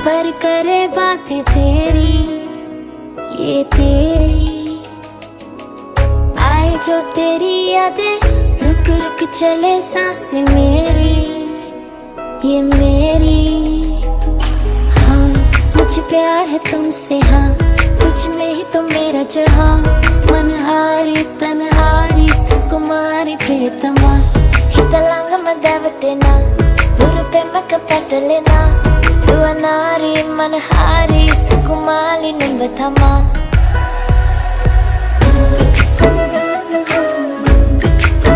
पर करे बातें तेरी, ये तेरी आए जो तेरी यादें, रुक रुक चले सांसें मेरी, ये मेरी। हाँ मुझे प्यार है तुमसे, हाँ तुझ में ही तो मेरा जहाँ। मनहारी तनहारी सुकुमारी प्रियतमा, हितलांग मदावतेना हुरुपे मक पटलेना, दुआ नारी मनहारी सुकुमारी निंबथमा।